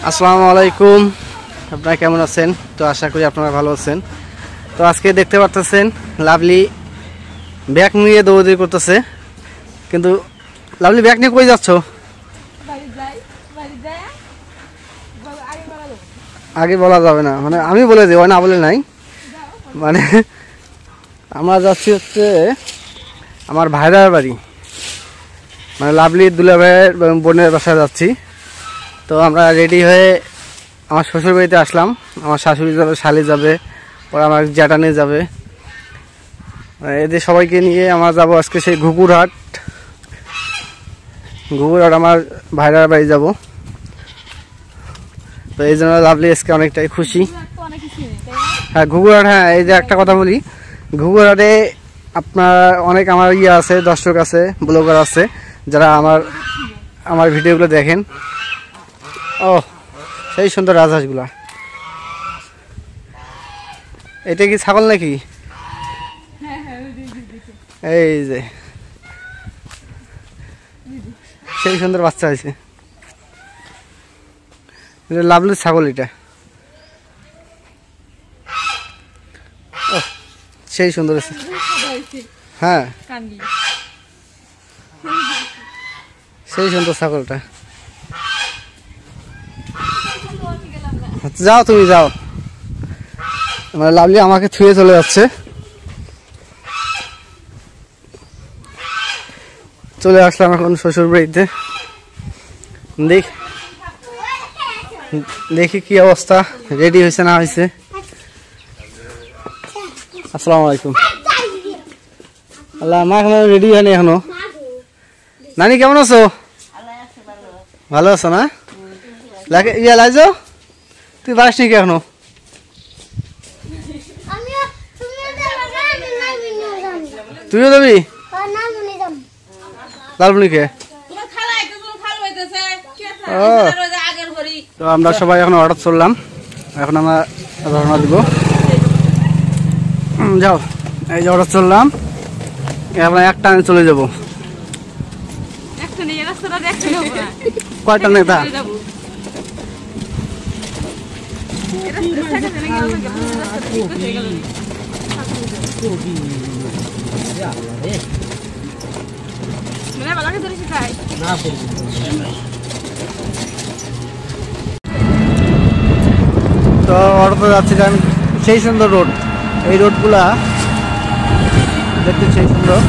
আসসালামু আলাইকুম। আপনারা কেমন আছেন? তো আশা করি আপনারা ভালো আছেন। তো আজকে দেখতে পাচ্ছেন লাভলি ব্যাগ নিয়ে দৌড়াদৌড়ি করতেছে। কিন্তু লাভলি ব্যাগ নিয়ে কই যাচ্ছ? আগে বলা যাবে না, মানে আমি বলে দেবো, না বলে নাই। মানে আমরা যাচ্ছি হচ্ছে আমার ভাইরার বাড়ি, মানে লাভলি দুলা ভাইয়ের বোনের বাসায় যাচ্ছি। তো আমরা রেডি হয়ে আমার শ্বশুর বাড়িতে আসলাম। আমার শাশুড়ি যাবে, শালি যাবে, পরে আমার জ্যাঠানি যাবে, এদের সবাইকে নিয়ে আমরা যাব আজকে সেই ঘুঘুরহাট আমার ভাইরার বাড়ি যাব। তো এই জন্য লাভলি আজকে অনেকটাই খুশি। হ্যাঁ ঘুঘুরহাট, হ্যাঁ এই যে একটা কথা বলি, ঘুঘুরহাটে আপনার অনেক আমার আছে, দর্শক আছে, ব্লগার আছে, যারা আমার ভিডিওগুলো দেখেন। ও সেই সুন্দর রাজহাঁসগুলা। এটা কি ছাগল নাকি? এই যে সেই সুন্দর বাচ্চা হয়েছে, লাভলি ছাগল এটা। ও সেই সুন্দর আছে, হ্যাঁ সেই সুন্দর ছাগলটা। যাও তুমি যাও, মানে লাভলি আমাকে ছুঁয়ে চলে যাচ্ছে। চলে আসলাম এখন শ্বশুর বাড়িতে। দেখি কি অবস্থা, রেডি হয়েছে না হয়েছে। আসসালামু আলাইকুম। আল্লাহ, মা এখনো রেডি হয়নি এখনো। নানি কেমন আছো? ভালো আছো না? লাইজো তুই বাড়িস নাকি এখনো? তুইও যাবি লালমনিকে? তো আমরা সবাই এখন অর্ডার চললাম, এখন আমরা রওনা দিব। যাও, এই যে অর্ডার চললাম, আমরা এক টানে চলে যাবো। কয়টা নেতা? তো অটোতে যাচ্ছিলাম, সেই সুন্দর রোড, এই রোডগুলা দেখতে সেই সুন্দর।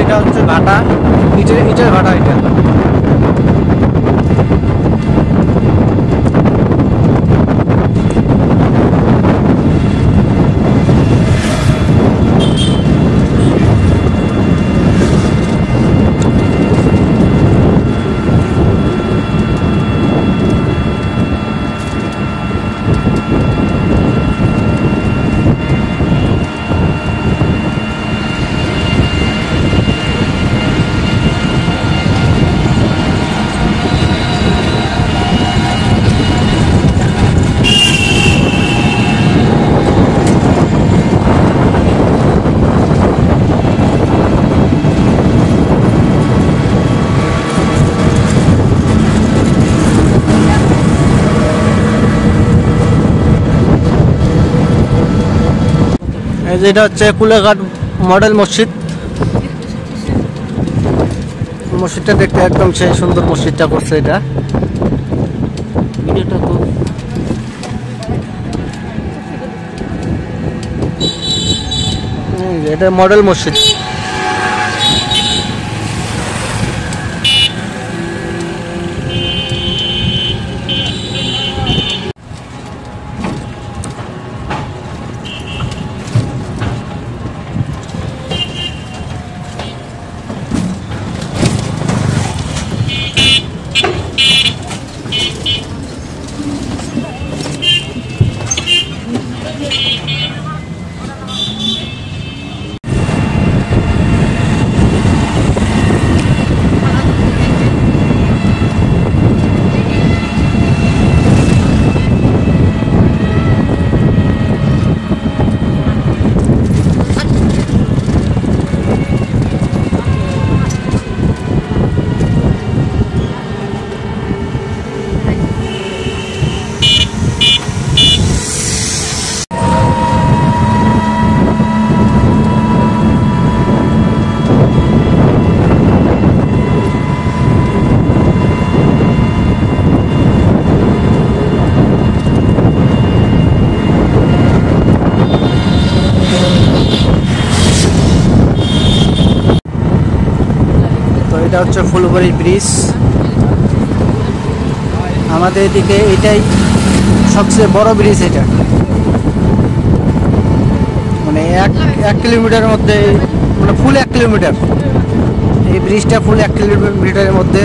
এটা হচ্ছে ভাটা, ইটের ভাটা এটা। এটা হচ্ছে কুলেঘাট মডেল মসজিদ। মসজিদটা দেখতে একদম সেই সুন্দর মসজিদটা করছে এটা। ভিডিওটা তো এটা মডেল মসজিদ। এটা হচ্ছে ফুলবাড়ি ব্রিজ। আমাদের এদিকে এটাই সবচেয়ে বড় ব্রিজ। এটা মানে এক কিলোমিটারের মধ্যে, মানে ফুল 1 কিলোমিটার। এই ব্রিজটা ফুল 1 কিলোমিটারের মধ্যে।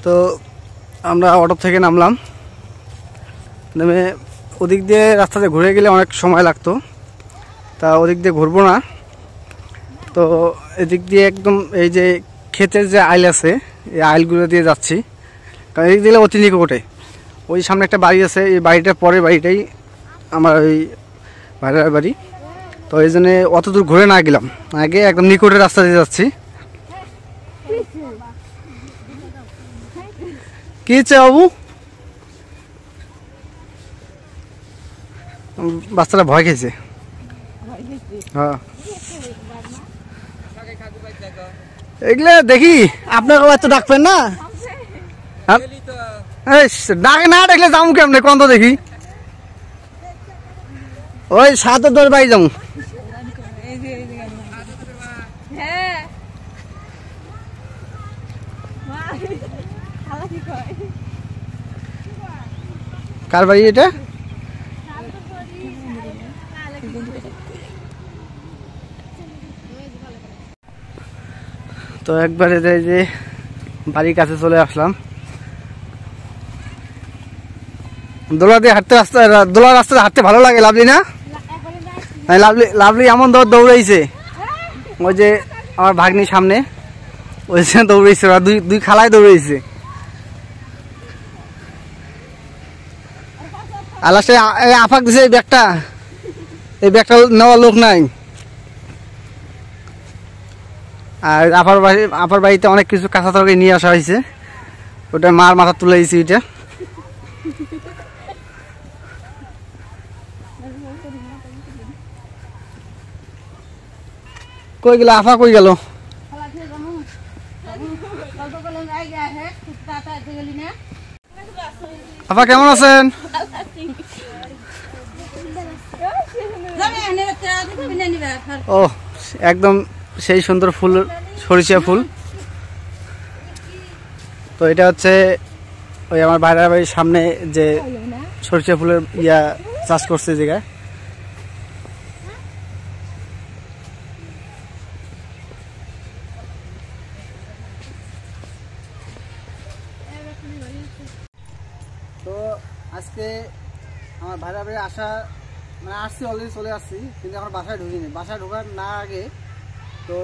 তো আমরা অটো থেকে নামলাম, নেমে ওদিক দিয়ে রাস্তাতে ঘুরে গেলে অনেক সময় লাগতো, তা ওদিক দিয়ে ঘুরবো না। তো এদিক দিয়ে একদম এই যে ক্ষেতের যে আইল আছে, এই আইলগুলো দিয়ে যাচ্ছি, কারণ এদিক দিলে অতি নিকটে। ওই সামনে একটা বাড়ি আছে, এই বাড়িটার পরে বাড়িটাই আমার ওই ভাইরার বাড়ি। তো এই জন্যে অত দূর ঘুরে না গেলাম, আগে একদম নিকটের রাস্তা দিয়ে যাচ্ছি। কি হচ্ছে বাবু? বাচ্চারা ভয় খেয়েছে। হ্যাঁ, এগুলো দেখি আপনাকে বাচ্চা ডাকবেন না, ডাকে না ডাকলে যাবো কেমনে কত দেখি। ওই 7-10 বাড়ি যাবো। কার বাড়ি এটা? তো একবারে যে বাড়ির কাছে চলে আসলাম। দোলা দিয়ে হাঁটতে দোলা রাস্তায় হাঁটতে ভালো লাগে। লাভলি না? লাভলি এমন দৌড়াইছে, ওই যে আমার ভাগ্নির সামনে ওই যে দৌড়াইছে, ওরা দুই খালায় দৌড়াইছে। আর লাস্টে আফাক দিছে এই ব্যাগটা নেওয়ার লোক নাই। আর আপার বাড়িতে অনেক কিছু কাঁচা তরকারি নিয়ে আসা হয়েছে, ওটা মার মাথা তুলে দিয়েছি। ওইটা কই গেল আফা? কই গেল আফা? কেমন আছেন? ও একদম সেই সুন্দর ফুল, সরিষা ফুল। তো এটা হচ্ছে ওই আমার বাইরের বাড়ির সামনে যে সরিষা ফুলের চাষ করছে জায়গায়। আজকে আমার ভাইরা বাড়ি আসা মানে আসছি, অলরেডি চলে আসছি, কিন্তু এখন বাসায় ঢুকিনি। বাসায় ঢোকার না আগে তো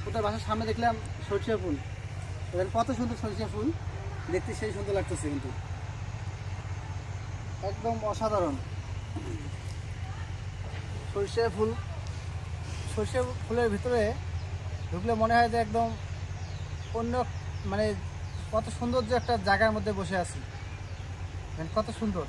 কোথাও বাসার সামনে দেখলাম সরিষা ফুল। এখানে কত সুন্দর সরিষা ফুল দেখতে, সেই সুন্দর লাগতেছে, কিন্তু একদম অসাধারণ সরিষা ফুল। সরিষা ফুলের ভিতরে ঢুকলে মনে হয় যে একদম অন্য মানে কত সুন্দর যে একটা জায়গার মধ্যে বসে আছি, কত সুন্দর।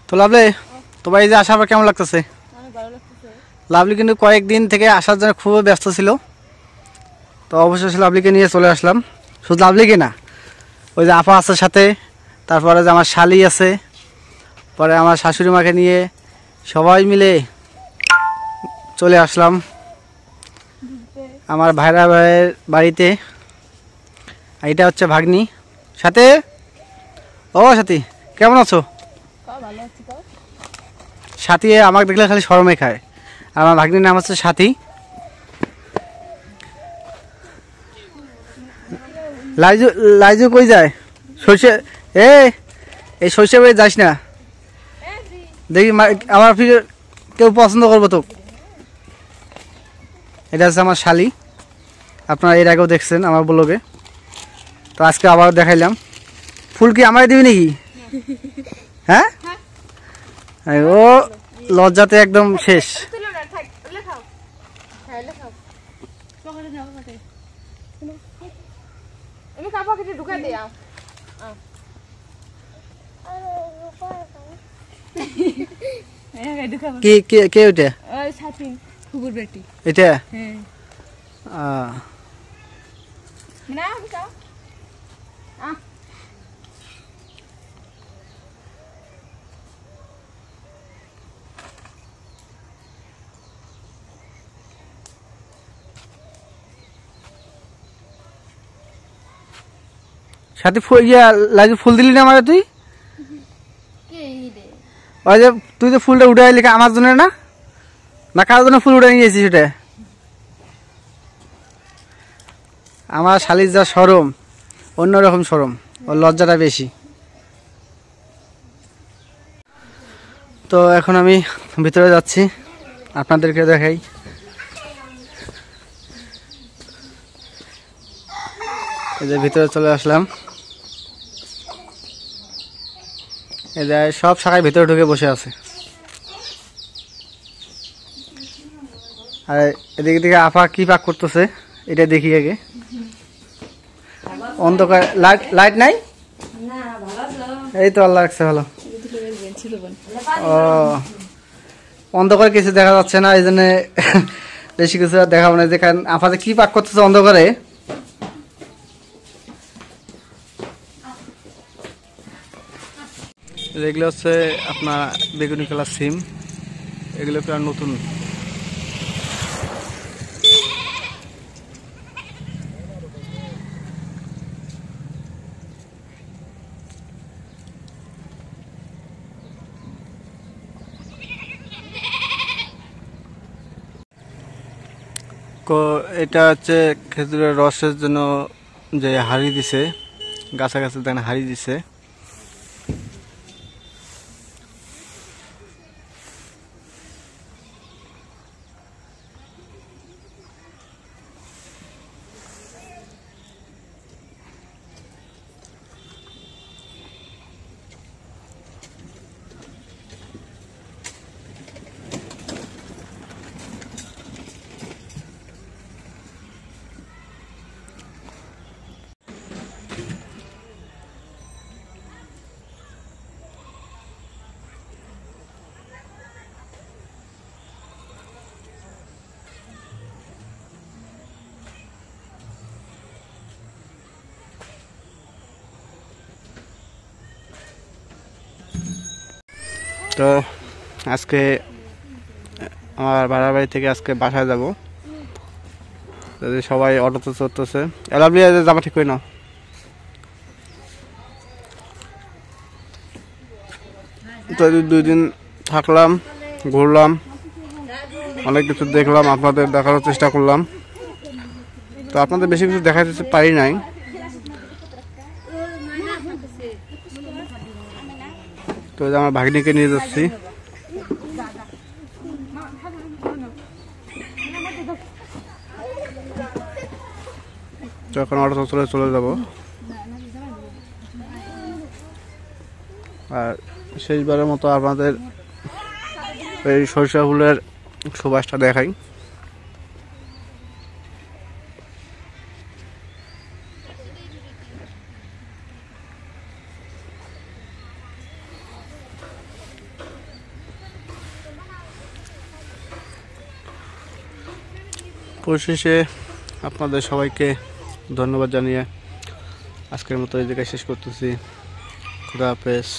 তো লাভলি, তোমার এই যে আসার পর কেমন লাগতেছে? লাভলি কিন্তু কয়েকদিন থেকে আসার জন্য খুব ব্যস্ত ছিল, তো অবশেষে লাভলিকে নিয়ে চলে আসলাম। শুধু লাভলিকে না, ওই যে আপা আছে সাথে, তারপরে যে আমার শালি আছে, পরে আমার শাশুড়ি মাকে নিয়ে সবাই মিলে চলে আসলাম আমার ভাইরা ভাইয়ের বাড়িতে। এটা হচ্ছে ভাগ্নি। সাথে, ও সাথী কেমন আছো? সাথী আমাকে দেখলে খালি শরমে খায়। আর আমার ভাগ্নির নাম হচ্ছে সাথী। লাইজু লাইজু কই যায়? সরষে এই সরষে বাড়ি যাস না, দেখি আমার ফিরে কেউ পছন্দ করবো তো। এটা হচ্ছে আমার শালি, আপনারা এর আগেও দেখছেন আমার ব্লগে, তো আজকে আবার দেখাইলাম। ফুল কি আমায় দিবি নাকি? হ্যাঁ, ও লজ্জাতে একদম শেষ। কি কে ওইটা? এটা সাথে লাইজু ফুল দিলি না আমারে তুই? ওই যে তুই যে ফুলটা উঠে আইলি আমার জন্য না, না কারোর জন্য ফুল উঠে নিয়ে গেছিস? সেটা আমার শালির যা শরম, অন্যরকম শরম, ওর লজ্জাটা বেশি। তো এখন আমি ভিতরে যাচ্ছি, আপনাদেরকে দেখাই। এই যে ভিতরে চলে আসলাম, এই যে সব শাখায় ভিতরে ঢুকে বসে আছে। আর এদিকে দিকে আপা কি পাক করতেছে এটা দেখি আগে। অন্ধকার, লাইট নাই? এই তো আল্লাহ রাখছে ভালো। ও অন্ধকারে কিছু দেখা যাচ্ছে না, এই জন্য বেশি কিছু দেখাবো না। দেখেন আপা যে কি পাক করতেছে অন্ধকারে। এগুলো হচ্ছে আপনার বেগুনি কালার সিম, এগুলো প্রায় নতুন। এটা হচ্ছে খেজুরের রসের জন্য যে হাড়ি দিছে, গাছা গাছে দেখেন হাড়ি দিছে। তো আজকে আমার ভাড়ার বাড়ি থেকে আজকে বাসায় যাব। সবাই অটোতে চড়তেছে। লাভলি জামা ঠিক করে নাও। তো 2 দিন থাকলাম, ঘুরলাম, অনেক কিছু দেখলাম, আপনাদের দেখানোর চেষ্টা করলাম। তো আপনাদের বেশি কিছু দেখাতে পারি নাই। তো আমার ভাগ্নিকে নিয়ে যাচ্ছি। যখন অটো চলে যাব। আর শেষবারের মতো আপনাদের এই সরিষা ফুলের সুবাসটা দেখাই। পরিশেষে আপনাদের সবাইকে ধন্যবাদ জানিয়ে আজকের মতো এই জায়গায় শেষ করতেছি। খুদা হাফেজ।